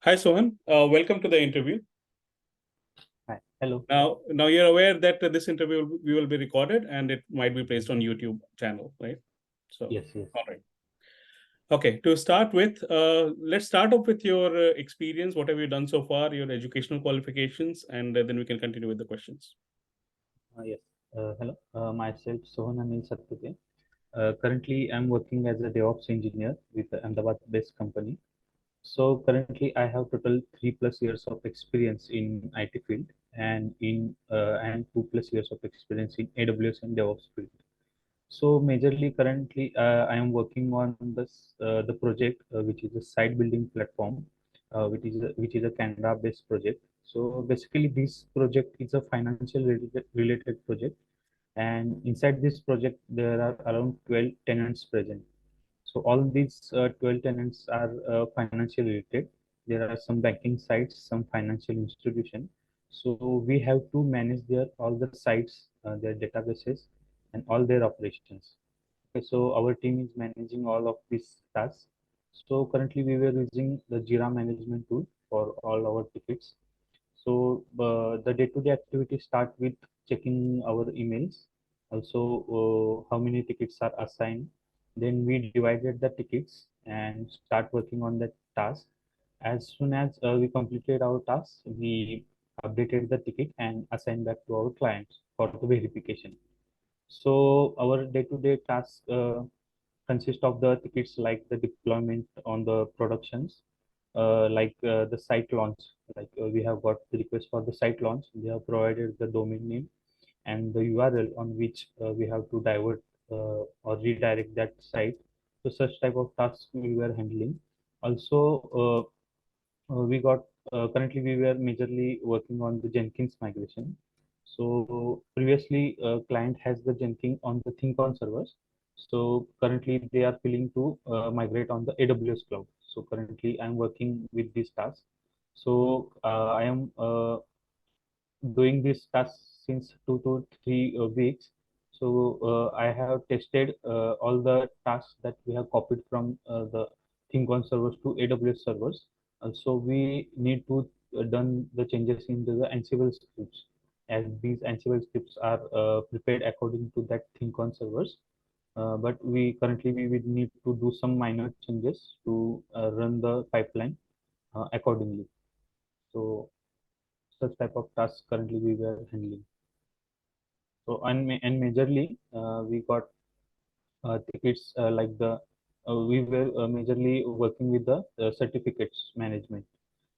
Hi, Sohan. Welcome to the interview. Hi. Hello. Now you're aware that this interview will be recorded and it might be placed on YouTube channel, right? So, Yes, yes. all right. Okay, to start with, let's start off with your experience. What have you done so far, your educational qualifications, and then we can continue with the questions. Yes. Hello. Myself, Sohan Anil Satpute. Currently, I'm working as a DevOps engineer with an Ahmedabad-based company. So currently, I have total 3+ years of experience in IT field and 2+ years of experience in AWS and DevOps field. So majorly currently I am working on the project which is a site building platform, which is a Canada based project. So basically this project is a financial related project, and inside this project there are around 12 tenants present. So all these 12 tenants are financial related. There are some banking sites, some financial institution. So we have to manage their all the sites, their databases, and all their operations. Okay, so our team is managing all of these tasks. So currently we were using the Jira management tool for all our tickets. So the day-to-day activities start with checking our emails, also how many tickets are assigned. Then we divided the tickets and start working on that task. As soon as we completed our task, we updated the ticket and assigned back to our clients for the verification. So our day-to-day tasks consist of the tickets like the deployment on the productions, like the site launch. Like we have got the request for the site launch. We have provided the domain name and the URL on which we have to divert or redirect that site. So such type of tasks we were handling. Also, we got currently we were majorly working on the Jenkins migration. So previously, client has the Jenkins on the ThinkOn servers. So currently they are willing to migrate on the AWS cloud. So currently I'm working with this task. So I am doing this task since 2 to 3 weeks. So I have tested all the tasks that we have copied from the ThinkOn servers to AWS servers. So we need to done the changes into the Ansible scripts, as these Ansible scripts are prepared according to that ThinkOn servers. But we would need to do some minor changes to run the pipeline accordingly. So such type of tasks currently we were handling. So and majorly we got tickets like the we were majorly working with the certificates management.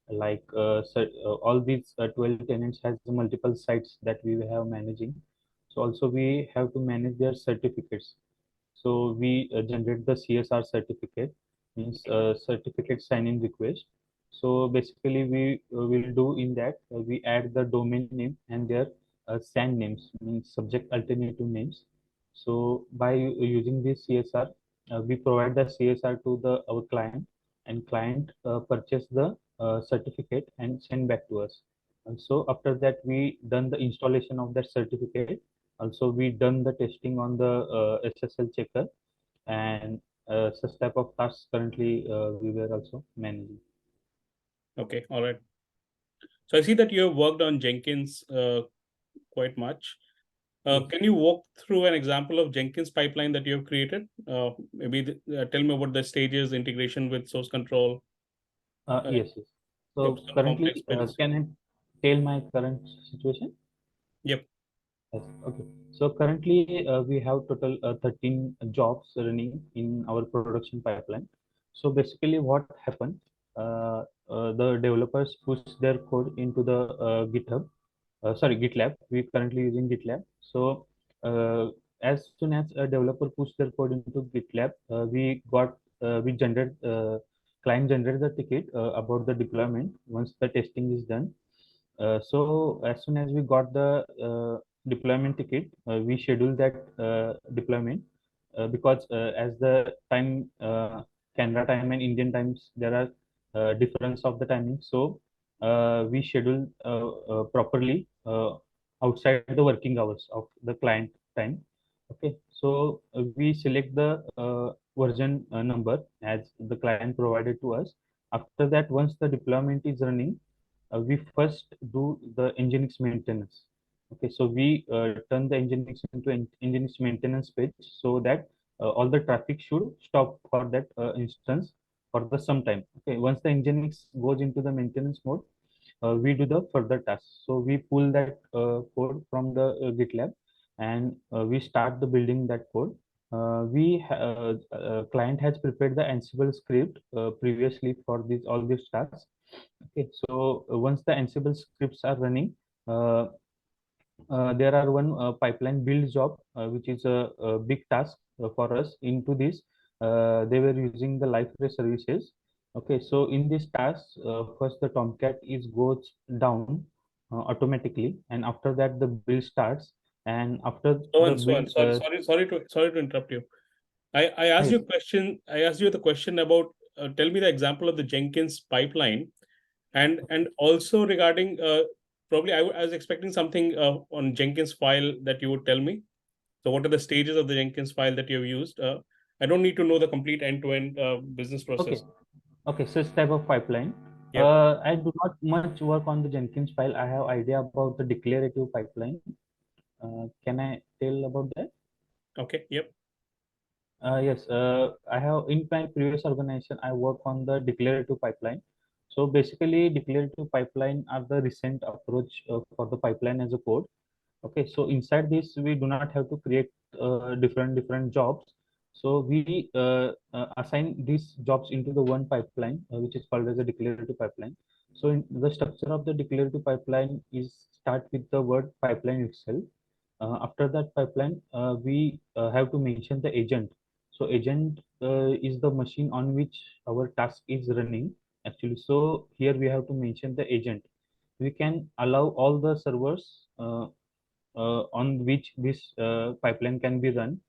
Like all these 12 tenants has multiple sites that we have managing. So also we have to manage their certificates. So we generate the CSR certificate, means certificate sign-in request. So basically, we will do in that we add the domain name and their SAN names, means subject alternative names. So by using this CSR, we provide the CSR to the our client, and client purchase the certificate and send back to us. And so after that, we done the installation of that certificate. Also, we done the testing on the SSL checker, and such type of tasks currently we were also managing. Okay, all right. So I see that you have worked on Jenkins quite much. Yes. Can you walk through an example of Jenkins pipeline that you have created? Tell me about the stages, integration with source control. Uh, Yes, yes. yep, So some complex currently, builds. can I tell my current situation? Yep. Yes. Okay. So currently, we have total 13 jobs running in our production pipeline. So basically, what happened? The developers push their code into the GitHub. Sorry, GitLab. We're currently using GitLab. So as soon as a developer pushed their code into GitLab, we generate client generated the ticket about the deployment once the testing is done. So as soon as we got the deployment ticket, we schedule that deployment because as the time Canada time and Indian times there are difference of the timing. So we schedule properly outside the working hours of the client time. Okay, so we select the version number as the client provided to us. After that, once the deployment is running, we first do the Nginx maintenance. Okay, so we turn the Nginx into an Nginx maintenance page so that all the traffic should stop for that instance for the some time. Okay, once the Nginx goes into the maintenance mode, we do the further tasks. So we pull that code from the GitLab, and we start the building that code. Client has prepared the Ansible script previously for these all these tasks. Okay, so once the Ansible scripts are running, uh, there are one pipeline build job, which is a big task for us. Into this, they were using the Liferay services. Okay, so in this task, first the Tomcat is goes down automatically, and after that the build starts, and after the build, Sorry to interrupt you. I asked you yes, a question. I asked you the question about tell me the example of the Jenkins pipeline, and also regarding probably I was expecting something on Jenkins file that you would tell me. So what are the stages of the Jenkins file that you have used? I don't need to know the complete end-to-end business okay, process. okay, such type of pipeline. Yep. I do not much work on the Jenkins file. I have idea about the declarative pipeline. Can I tell about that? Okay. Yep. Yes, I have in my previous organization, I work on the declarative pipeline. So basically, declarative pipeline are the recent approach for the pipeline as a code. Okay, so inside this, we do not have to create different jobs. So we assign these jobs into the one pipeline, which is called as a declarative pipeline. So in the structure of the declarative pipeline is start with the word pipeline itself. After that pipeline, we have to mention the agent. So agent is the machine on which our task is running actually. So here we have to mention the agent. We can allow all the servers on which this pipeline can be run.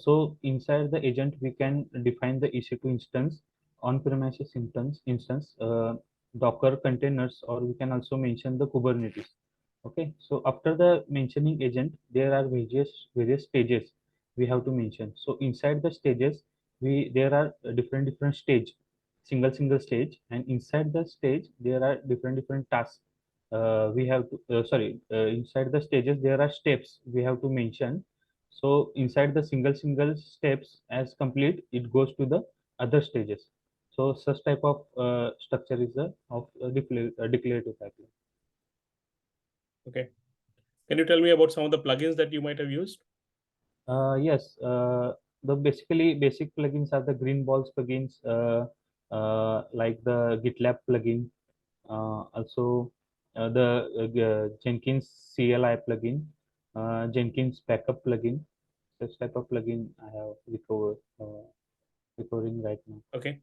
So inside the agent, we can define the EC2 instance, on-premises instance, Docker containers, or we can also mention the Kubernetes. Okay, so after the mentioning agent, there are various stages we have to mention. So inside the stages, we there are different stage, single stage, and inside the stage there are different tasks. We have to inside the stages there are steps we have to mention. So inside the single steps as complete, it goes to the other stages. So such type of structure is the of declarative pipeline. Okay. Can you tell me about some of the plugins that you might have used? Yes, the basically basic plugins are the green balls plugins, like the GitLab plugin, also the Jenkins CLI plugin, Jenkins backup plugin. Such type of plugin I have recovering right now. Okay.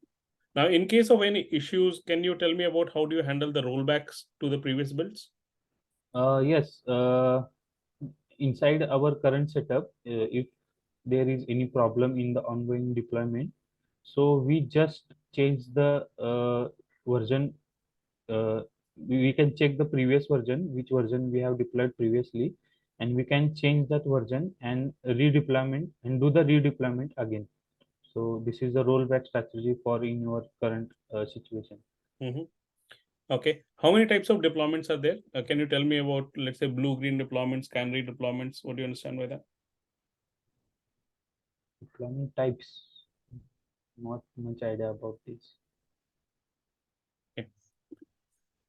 Now, in case of any issues, can you tell me about how do you handle the rollbacks to the previous builds? Yes, inside our current setup, if there is any problem in the ongoing deployment, so we just change the version. uh, we can check the previous version, which version we have deployed previously, and we can change that version and redeployment and do the redeployment again. So this is the rollback strategy for in your current situation. Mm-hmm. Okay. How many types of deployments are there? Can you tell me about, let's say, blue-green deployments, canary deployments? What do you understand by that? Deployment types, not much idea about this. Okay.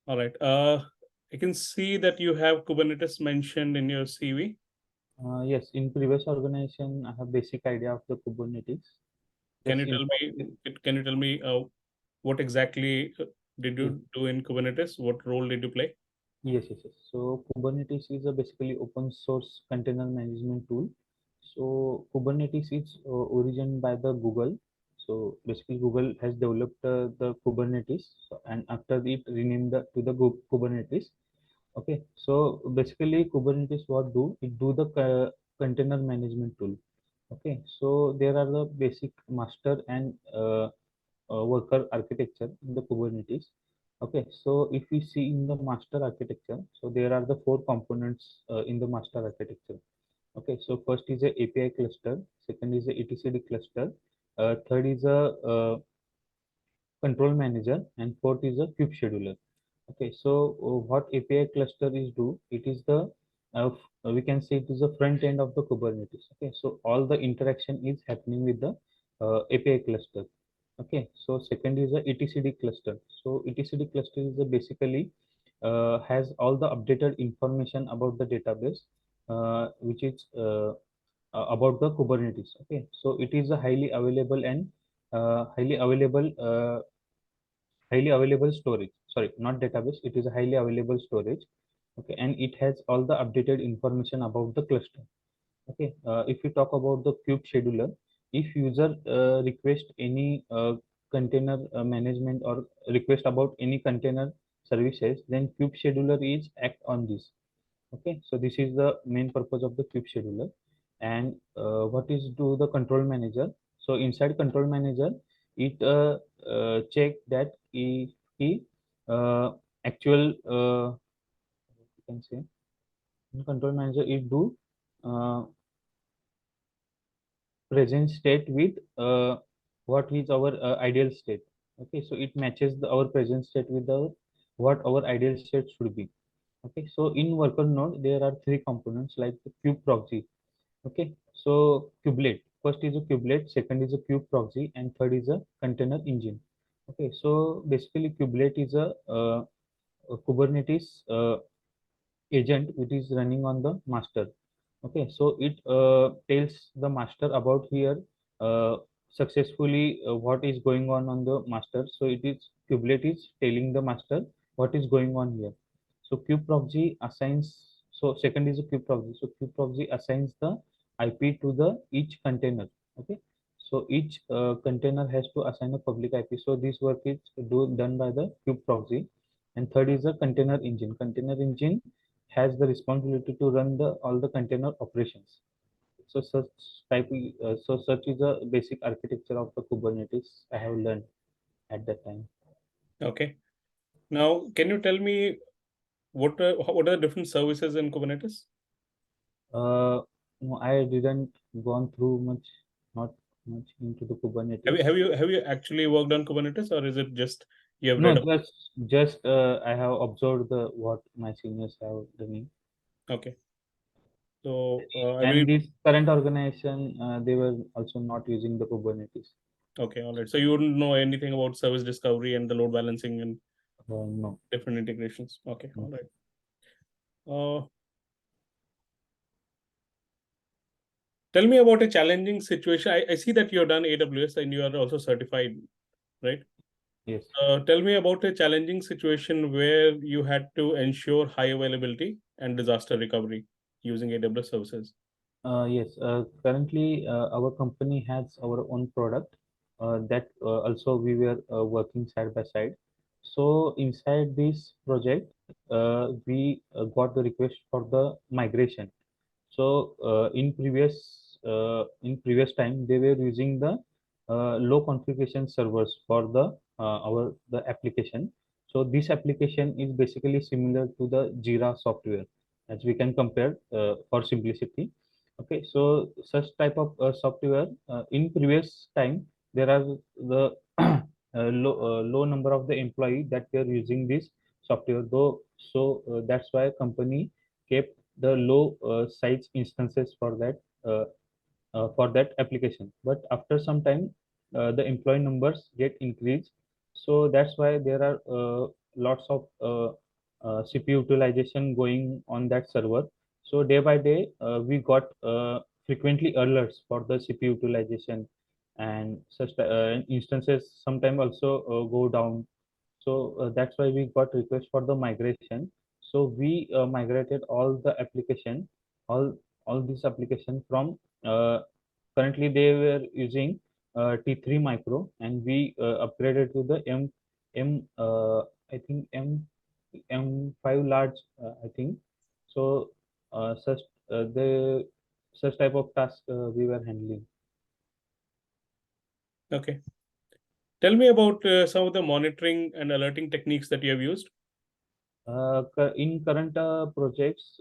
All right. I can see that you have Kubernetes mentioned in your CV. Yes, in previous organization, I have basic idea of the Kubernetes. Can Just you tell inform. me? Can you tell me what exactly did Yes, you do in Kubernetes? What role did you play? yes. So Kubernetes is a basically open source container management tool. So Kubernetes is originated by the Google. So basically, Google has developed the Kubernetes, and after it renamed to the Kubernetes. Okay, so basically Kubernetes what do? It do the container management tool. Okay, so there are the basic master and worker architecture in the Kubernetes. Okay, so if we see in the master architecture, so there are the four components in the master architecture. Okay, so first is a API cluster, second is a etcd cluster, third is a control manager, and fourth is a kube scheduler. Okay, so what API cluster is do? It is the we can say it is the front end of the Kubernetes. Okay, so all the interaction is happening with the API cluster. Okay, so second is a etcd cluster. So etcd cluster is a basically has all the updated information about the database, which is about the Kubernetes. Okay, so it is a highly available storage. Sorry, not database. It is a highly available storage. Okay, and it has all the updated information about the cluster. Okay, if we talk about the kube scheduler, if user request any container management or request about any container services, then kube scheduler is act on this. Okay, so this is the main purpose of the kube scheduler. And what is do the control manager? So inside control manager, it check that if he actual you can say in control manager it do uh, present state with what is our ideal state. Okay, so it matches our present state with the what our ideal state should be. Okay, so in worker node there are three components like the kube proxy. Okay, so kubelet. First is a kubelet, second is a kube proxy, and third is a container engine. Okay, so basically kubelet is a Kubernetes agent which is running on the master. Okay, so it tells the master about here successfully what is going on the master. So it is kubelet is telling the master what is going on here. So kube proxy assigns, so second is a kube proxy. So kube proxy assigns the IP to the each container. Okay, so each container has to assign a public IP. So this work is done by the kube proxy. And third is a container engine. Container engine has the responsibility to run the all the container operations. So such is a basic architecture of the Kubernetes I have learned at that time. Okay. Now, can you tell me what are the different services in Kubernetes? No, I didn't gone through much, not much into the Have Kubernetes. you have you have you actually worked on Kubernetes, or is it just you have No, read about? just I have observed the what my seniors have done. Okay. So I And believe. this current organization, they were also not using the Kubernetes. Okay, all right. So you wouldn't know anything about service discovery and the load balancing and No. different integrations. Okay, No. all right. Uh, Tell me about a challenging situation. I see that you have done AWS and you are also certified, right? Yes. Tell me about a challenging situation where you had to ensure high availability and disaster recovery using AWS services. Yes, currently our company has our own product that also we were working side by side. So inside this project, we got the request for the migration. So in previous time, they were using the low configuration servers for the our the application. So this application is basically similar to the Jira software, as we can compare for simplicity. Okay, so such type of software in previous time there are the low number of the employee that they are using this software though. So that's why company kept the low size instances for that application. But after some time, the employee numbers get increased. So that's why there are lots of CPU utilization going on that server. So day by day, we got frequently alerts for the CPU utilization, and such instances sometimes also go down. So that's why we got request for the migration. So we migrated all the application, all all these application from currently they were using T3 micro, and we upgraded to the M I think M5 large, I think. So such the such type of task we were handling. Okay. Tell me about some of the monitoring and alerting techniques that you have used. In current projects,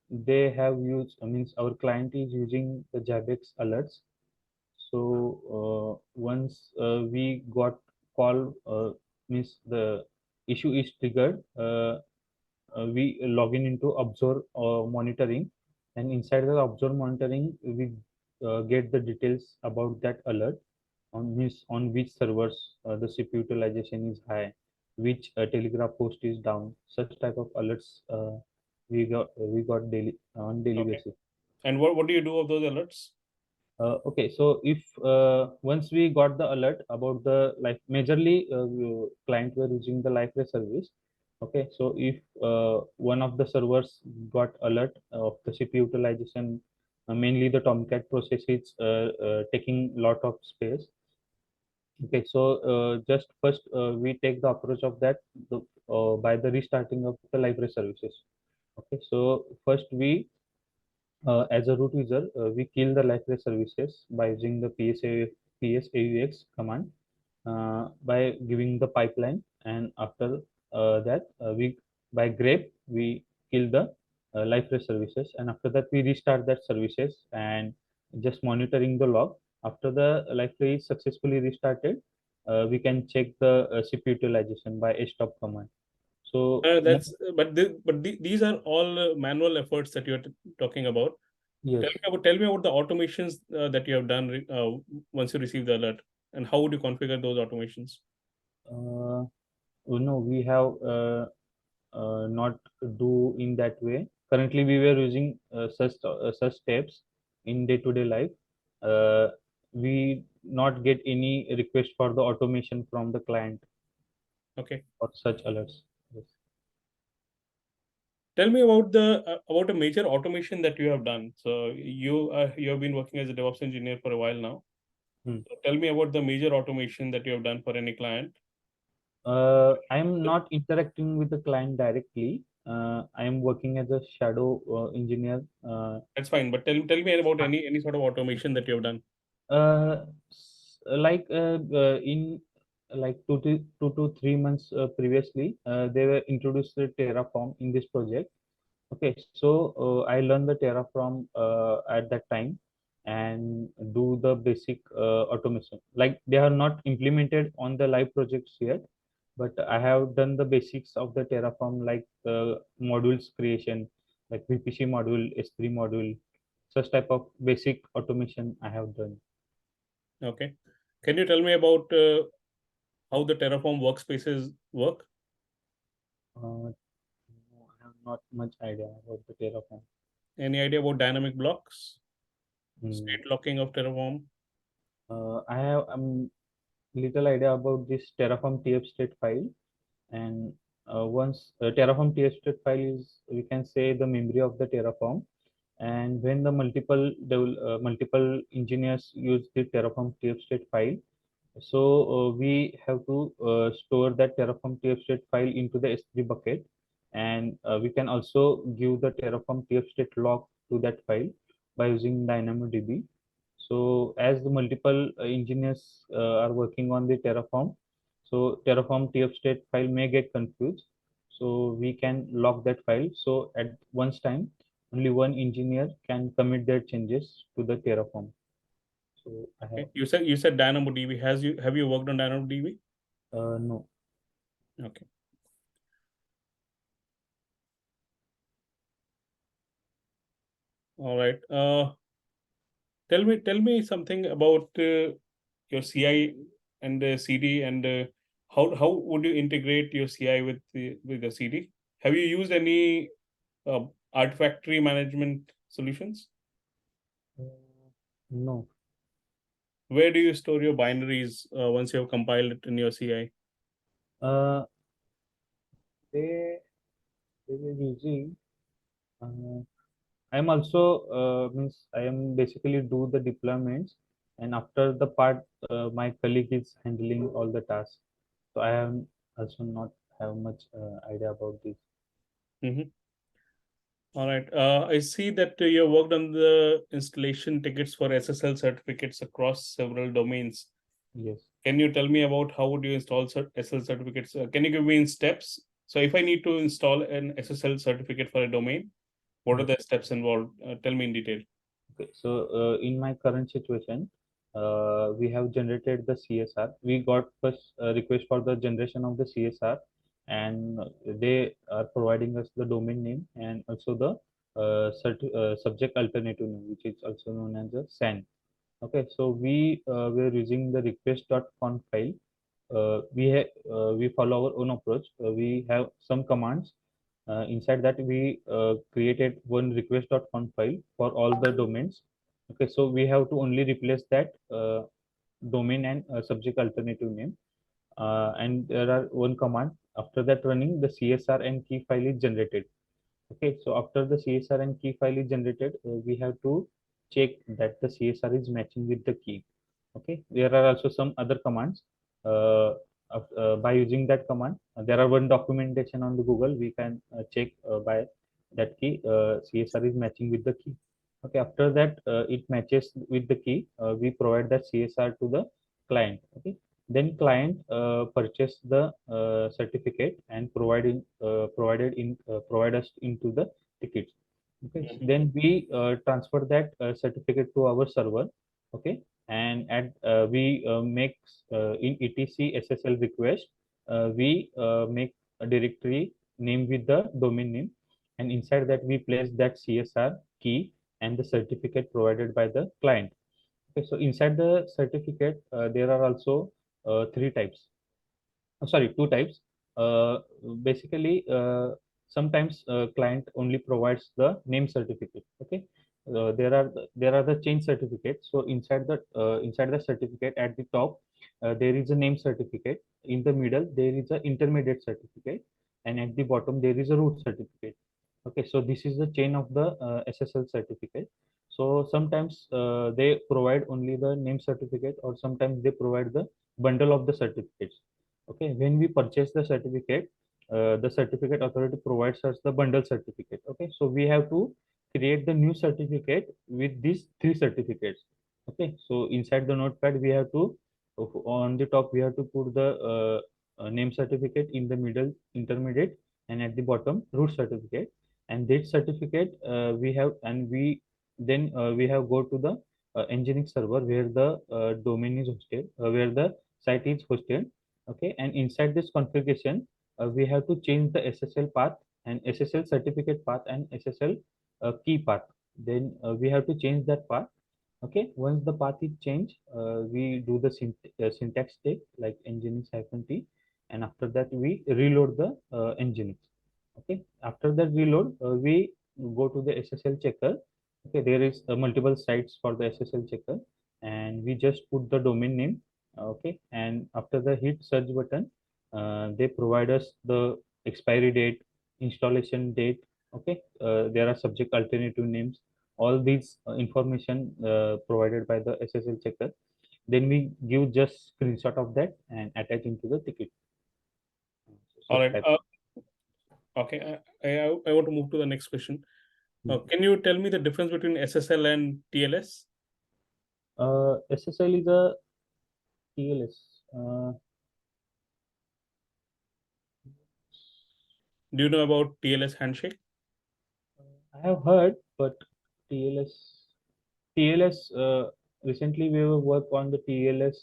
they have used, I means our client is using the Jabex alerts. So once we got call means the issue is triggered, we log in into observe monitoring, and inside the observe monitoring we get the details about that alert on which servers the CPU utilization is high, which Telegraph post is down. Such type of alerts we got daily on daily Okay. basis. And what do you do of those alerts? Okay, so if once we got the alert about the like majorly client were using the Liferay service. Okay, so if one of the servers got alert of the CPU utilization, mainly the Tomcat process is taking lot of space. Okay, so just first we take the approach of that by the restarting of the Liferay services. Okay, so first we as a root user, we kill the Liferay services by using the PSAUX command by giving the pipeline, and after that we by grep we kill the Liferay services, and after that we restart that services and just monitoring the log. After the Liferay is successfully restarted, we can check the CPU utilization by stop command. So That's these are all manual efforts that you're talking about. yes. Tell me about the automations that you have done once you receive the alert, and how would you configure those automations? No, we have not do in that way. Currently, we were using such steps in day-to-day life. Uh, we not get any request for the automation from the client Okay. or such alerts. Yes. Tell me about a major automation that you have done. So you have been working as a DevOps engineer for a while now. Hmm. So tell me about the major automation that you have done for any client. I am not interacting with the client directly. I am working as a shadow engineer. That's fine, but tell me about any sort of automation that you have done. Like in like 2 to 3 months previously, they were introduced the Terraform in this project. Okay, so I learned the Terraform at that time and do the basic automation. Like they are not implemented on the live projects yet, but I have done the basics of the Terraform, like modules creation, like VPC module, S3 module, such type of basic automation I have done. Okay. Can you tell me about how the Terraform workspaces work? No, I have not much idea about the Terraform. Any idea about dynamic blocks, Mm. state locking of Terraform? I have little idea about this Terraform TF state file, and once Terraform TF state file is, we can say, the memory of the Terraform. And when the multiple engineers use the Terraform TF state file, so we have to store that Terraform TF state file into the S3 bucket, and we can also give the Terraform TF state log to that file by using DynamoDB. So as the multiple engineers are working on the Terraform, so Terraform TF state file may get confused. So we can lock that file. So at once time, only one engineer can commit their changes to the Terraform. So I have Okay. You said DynamoDB. Have you worked on DynamoDB? no. Okay. All right. Tell me something about your CI and CD, and how would you integrate your CI with the CD? Have you used any uh, Artifactory management solutions? No. Where do you store your binaries once you have compiled it in your CI? Uh, they they were using. Uh, I am also means I am basically do the deployments, and after the part, my colleague is handling all the tasks. So I have also not have much idea about this. Mhm. All right. I see that you have worked on the installation tickets for SSL certificates across several domains. Yes. Can you tell me about how would you install SSL certificates? Can you give me in steps? So if I need to install an SSL certificate for a domain, what are Mm. the steps involved? Tell me in detail. Okay. So in my current situation, we have generated the CSR. We got first request for the generation of the CSR, and they are providing us the domain name and also the subject alternative name, which is also known as a SAN. Okay, so we were using the request.conf file. We follow our own approach. We have some commands. Inside that, we created one request.conf file for all the domains. Okay, so we have to only replace that domain and subject alternative name. And there are one command. After that running, the CSR and key file is generated. Okay, so after the CSR and key file is generated, we have to check that the CSR is matching with the key. Okay, there are also some other commands. By using that command, there are one documentation on the Google. We can check by that key CSR is matching with the key. Okay, after that it matches with the key. We provide that CSR to the client. Okay, then client purchase the certificate and provide us into the tickets. Okay, Mhm. then we transfer that certificate to our server. Okay, and we make in etc SSL request, we make a directory name with the domain name, and inside that we place that CSR key and the certificate provided by the client. Okay, so inside the certificate, there are also three types. Sorry, two types. Uh, Basically, sometimes client only provides the name certificate. Okay, there are the change certificates. So inside the certificate at the top, there is a name certificate. In the middle, there is a intermediate certificate, and at the bottom there is a root certificate. Okay, so this is the chain of the SSL certificate. So sometimes they provide only the name certificate, or sometimes they provide the bundle of the certificates. Okay, when we purchase the certificate authority provides us the bundle certificate. Okay, so we have to create the new certificate with these three certificates. Okay, so inside the notepad we have to, on the top we have to put the name certificate, in the middle intermediate, and at the bottom root certificate. And that certificate we have, and we then we have go to the Nginx server where the domain is hosted, where the site is hosted. Okay, and inside this configuration, we have to change the SSL path and SSL certificate path and SSL key path. Then we have to change that path. Okay, once the path is changed, we do the syntax check like nginx -t, and after that we reload the nginx. Okay, after that reload, we go to the SSL checker. Okay, there is multiple sites for the SSL checker, and we just put the domain name. Okay, and after the hit search button, they provide us the expiry date, installation date. Okay, there are subject alternative names, all these information provided by the SSL checker. Then we give just screenshot of that and attach into the ticket. All right. Subscribe. Okay. I want to move to the next question. Can you tell me the difference between SSL and TLS? SSL is a TLS. Do you know about TLS handshake? I have heard, but TLS. Recently we will work on the TLS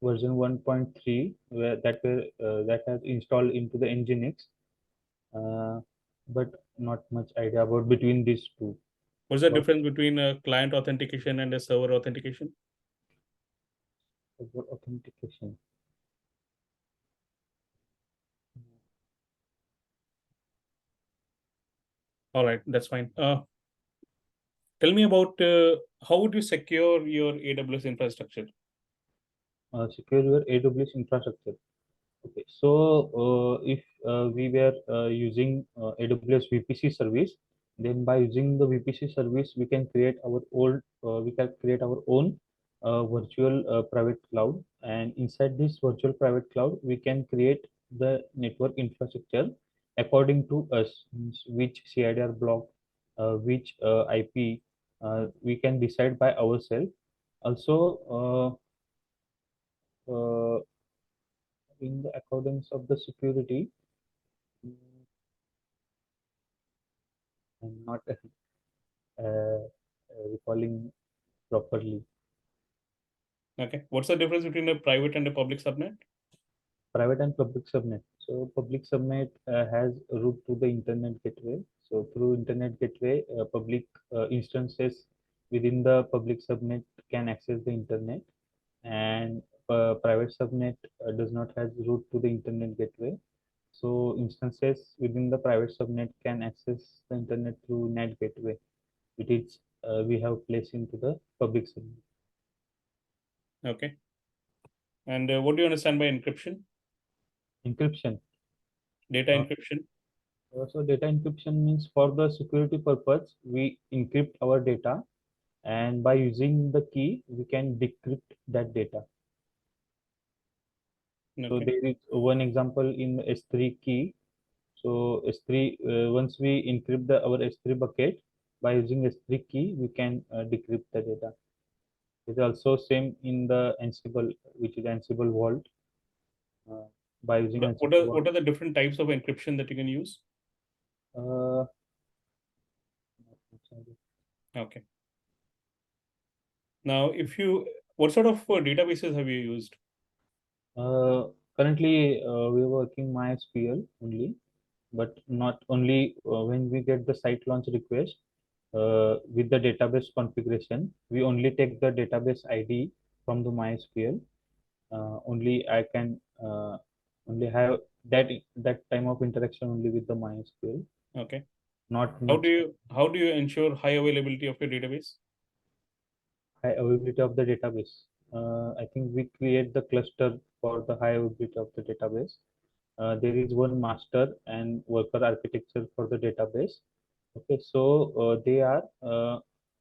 version 1.3, where that has installed into the Nginx. But not much idea about between these two. What's the What difference between a client authentication and a server authentication? about authentication? All right, that's fine. Tell me about how would you secure your AWS infrastructure? Secure your AWS infrastructure. Okay, so if we were using AWS VPC service, then by using the VPC service, we can create our own virtual private cloud, and inside this virtual private cloud, we can create the network infrastructure according to us, means which CIDR block, which IP, we can decide by ourselves. Also, in the accordance of the security, I'm not recalling properly. Okay. What's the difference between a private and a public subnet? Private and public subnet. So public subnet has a route to the internet gateway. So through internet gateway, public instances within the public subnet can access the internet, and private subnet does not have route to the internet gateway. So instances within the private subnet can access the internet through net gateway, which is we have placed into the public subnet. Okay. And what do you understand by encryption? Encryption. Data Uh, encryption. so data encryption means for the security purpose, we encrypt our data, and by using the key, we can decrypt that data. So Okay. there is one example in S3 key. So S3, once we encrypt our S3 bucket, by using S3 key, we can decrypt the data. It's also same in the Ansible, which is Ansible Vault. Uh, by using What Ansible are Vault. what are the different types of encryption that you can use? Uh, Okay. Now, what sort of databases have you used? Currently, we're working MySQL only, but not only when we get the site launch request with the database configuration, we only take the database ID from the MySQL. Only I can only have that time of interaction only with the MySQL, Okay. not How much do you how do you ensure high availability of your database? high availability of the database. I think we create the cluster for the high availability of the database. There is one master and worker architecture for the database. Okay, so they are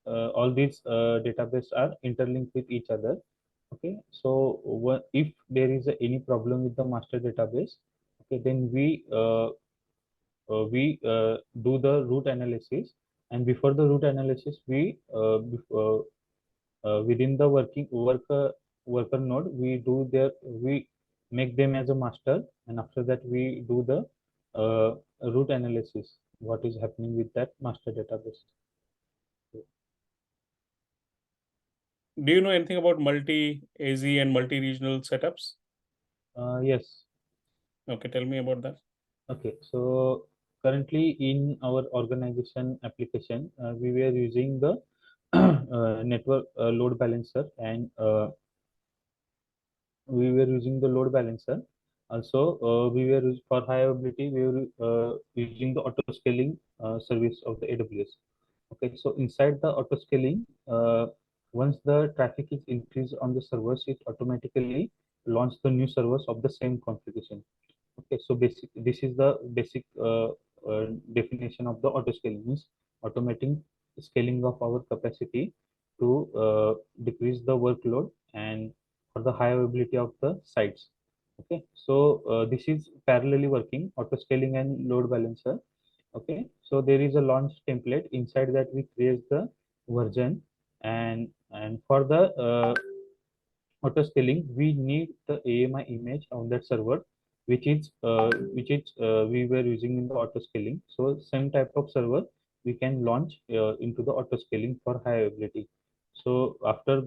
all these database are interlinked with each other. Okay, so if there is any problem with the master database, okay, then we do the root analysis, and before the root analysis, within the worker node, we make them as a master, and after that we do the root analysis, what is happening with that master database. Do you know anything about multi-AZ and multi-regional setups? Yes. Okay, tell me about that. Okay, so currently in our organization application, we were using the network load balancer, and we were using the load balancer. Also, for high availability, we were using the auto scaling service of the AWS. Okay, so inside the auto scaling, once the traffic is increased on the servers, it automatically launch the new servers of the same configuration. Okay, so this is the basic definition of the auto scaling, means automating scaling of our capacity to decrease the workload and for the high availability of the sites. Okay, so this is parallelly working auto scaling and load balancer. Okay, so there is a launch template inside that we create the version, and for the auto scaling, we need the AMI image on that server, which is we were using in the auto scaling. So same type of server we can launch into the auto scaling for high availability. So after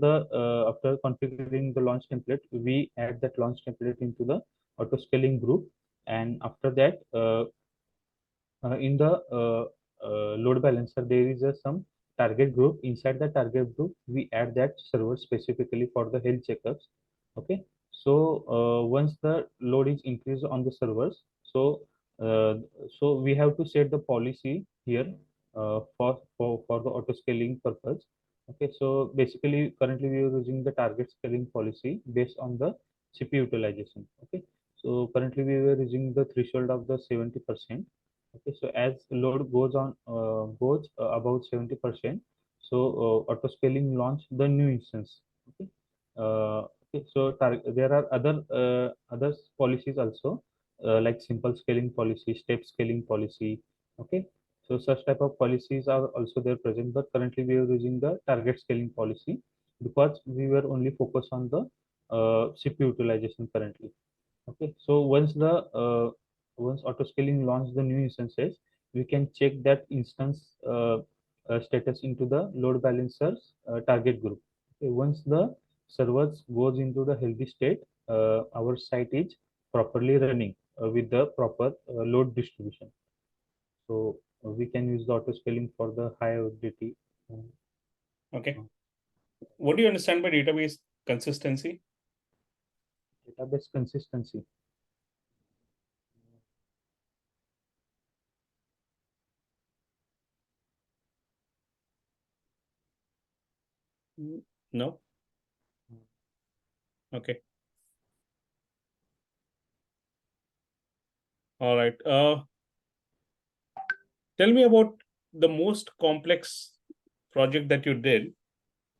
configuring the launch template, we add that launch template into the auto scaling group, and after that in the load balancer, there is some target group. Inside the target group, we add that server specifically for the health checkups. Okay, so once the load is increased on the servers, uh, so we have to set the policy here for the auto scaling purpose. Okay, so basically currently we are using the target scaling policy based on the CPU utilization. Okay, so currently we were using the threshold of the 70%. Okay, so as load goes about 70%, so auto scaling launch the new instance. Okay, okay, so there are other policies also, like simple scaling policy, step scaling policy. Okay, so such type of policies are also there present, but currently we are using the target scaling policy because we were only focused on the CPU utilization currently. Okay, so once auto scaling launch the new instances, we can check that instance status into the load balancers target group. Okay, once the servers goes into the healthy state, our site is properly running with the proper load distribution. So we can use the auto scaling for the high availability. Okay. What do you understand by database consistency? Database consistency. No. Okay. All right. Tell me about the most complex project that you did,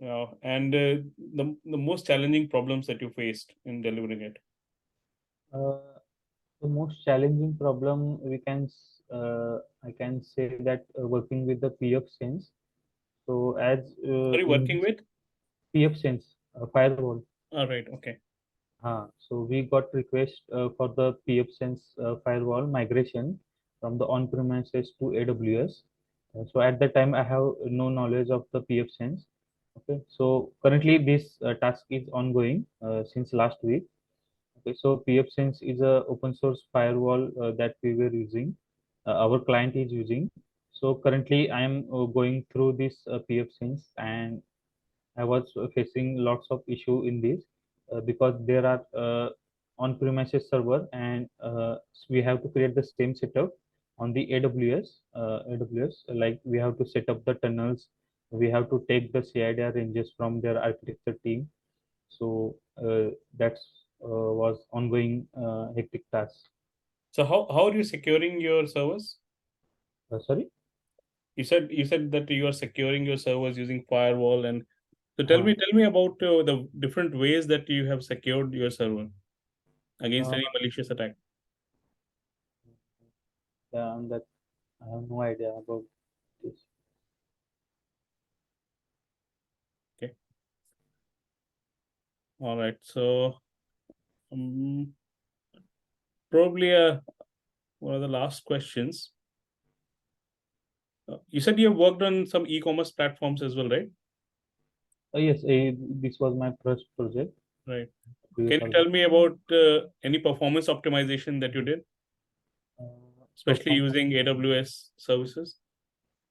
and the most challenging problems that you faced in delivering it. Uh, the most challenging problem I can say that working with the PF Sense. So as Are you in working this with? PF Sense firewall. All right. Okay. So we got request for the PF Sense firewall migration from the on-premises to AWS. So at that time, I have no knowledge of the PF Sense. Okay, so currently this task is ongoing since last week. Okay, so PF Sense is a open source firewall that we were using. Our client is using. So currently, I am going through this PF Sense, and I was facing lots of issue in this because there are on-premises server, and we have to create the same setup on the AWS. AWS, like we have to set up the tunnels, we have to take the CIDR ranges from their architecture team. So that's was ongoing hectic task. So how are you securing your servers? Sorry. You said that you are securing your servers using firewall, and so Uh, tell me about the different ways that you have secured your server against uh, any malicious attack. yeah, that I have no idea about this. Okay. All right. So um, probably one of the last questions. You said you have worked on some e-commerce platforms as well, right? Yes, this was my first project. Right. Previous Can you tell organ- me about any performance optimization that you did, especially perform- using AWS services?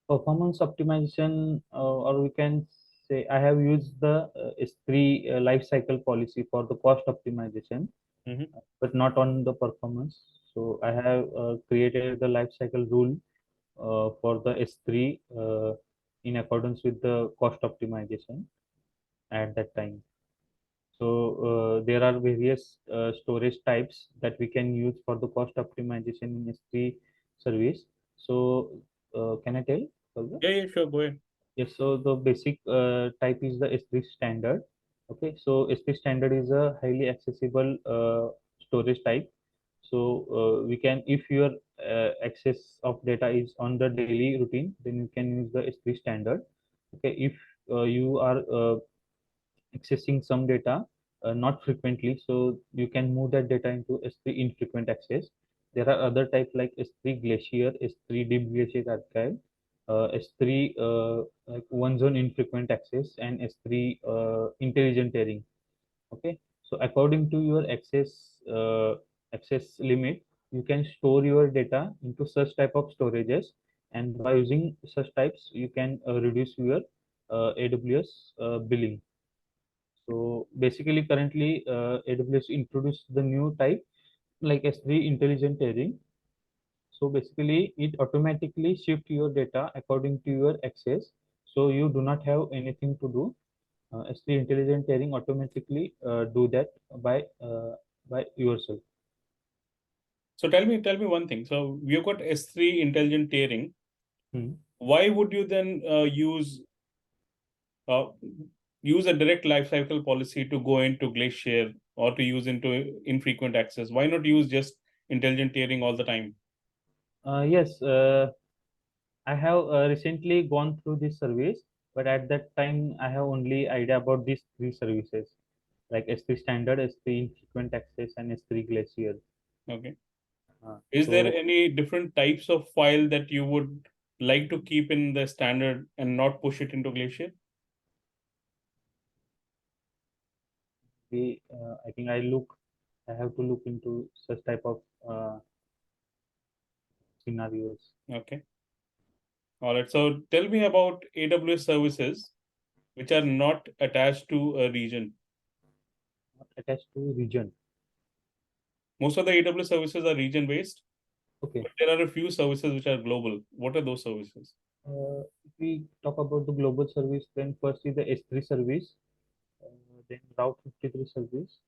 performance optimization, or we can say I have used the S3 life cycle policy for the cost optimization, Mm-hmm. but not on the performance. So I have created the life cycle rule for the S3 in accordance with the cost optimization at that time. So there are various storage types that we can use for the cost optimization in S3 service. So can I tell further? Yeah, yeah, sure. Go ahead. Yes, so the basic type is the S3 standard. Okay, so S3 standard is a highly accessible storage type. So we can, if your access of data is on the daily routine, then you can use the S3 standard. Okay, if you are accessing some data not frequently, so you can move that data into S3 infrequent access. There are other types like S3 Glacier, S3 Deep Glacier Archive, S3 like one zone infrequent access, and S3 intelligent tearing. Okay, so according to your access limit, you can store your data into such type of storages, and by using such types, you can reduce your AWS billing. So basically, currently AWS introduced the new type like S3 intelligent tearing. So basically, it automatically shift your data according to your access. So you do not have anything to do. S3 intelligent tearing automatically do that by yourself. So tell me one thing. So we've got S3 intelligent tiering. Hmm. Why would you then uh, use a direct lifecycle policy to go into Glacier or to use into infrequent access? Why not use just intelligent tiering all the time? Yes, I have recently gone through this service, but at that time I have only idea about these three services like S3 standard, S3 infrequent access, and S3 Glacier. Okay. Uh, Is there so any different types of file that you would like to keep in the standard and not push it into Glacier? currently, I think I have to look into such type of scenarios. Okay. All right. So tell me about AWS services which are not attached to a region. Not attached to region. Most of the AWS services are region based, Okay. but there are a few services which are global. What are those services? If we talk about the global service, then first is the S3 service, then Route 53 service,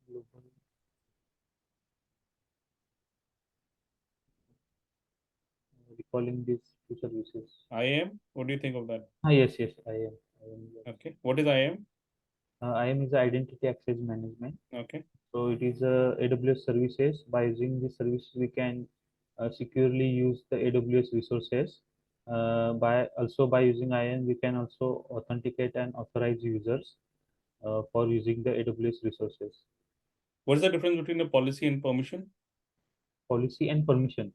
global, recalling these two services. IAM? What do you think of that? Yes, yes, I am. Yes. Okay. What is IAM? IAM is Identity Access Management. Okay. So it is AWS services. By using this service, we can securely use the AWS resources. By using IAM, we can also authenticate and authorize users for using the AWS resources. What is the difference between a policy and permission? Policy and permission.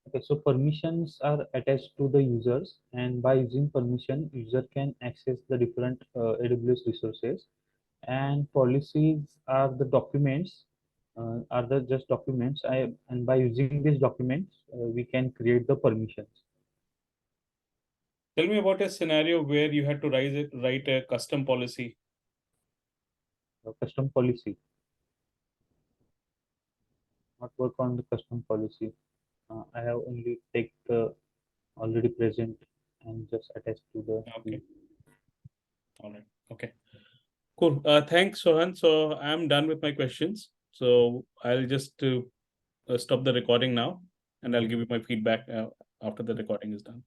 Okay, so permissions are attached to the users, and by using permission, user can access the different AWS resources. And policies are the documents, are the just documents. And by using these documents, we can create the permissions. Tell me about a scenario where you had to write a custom policy. Custom policy, not work on the custom policy. I have only take the already present and just attach to the. Okay. All right. Okay. Cool. Thanks, Sohan. So I'm done with my questions. So I'll just stop the recording now, and I'll give you my feedback after the recording is done.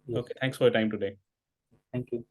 Yes. Okay. Thanks for your time today. Thank you.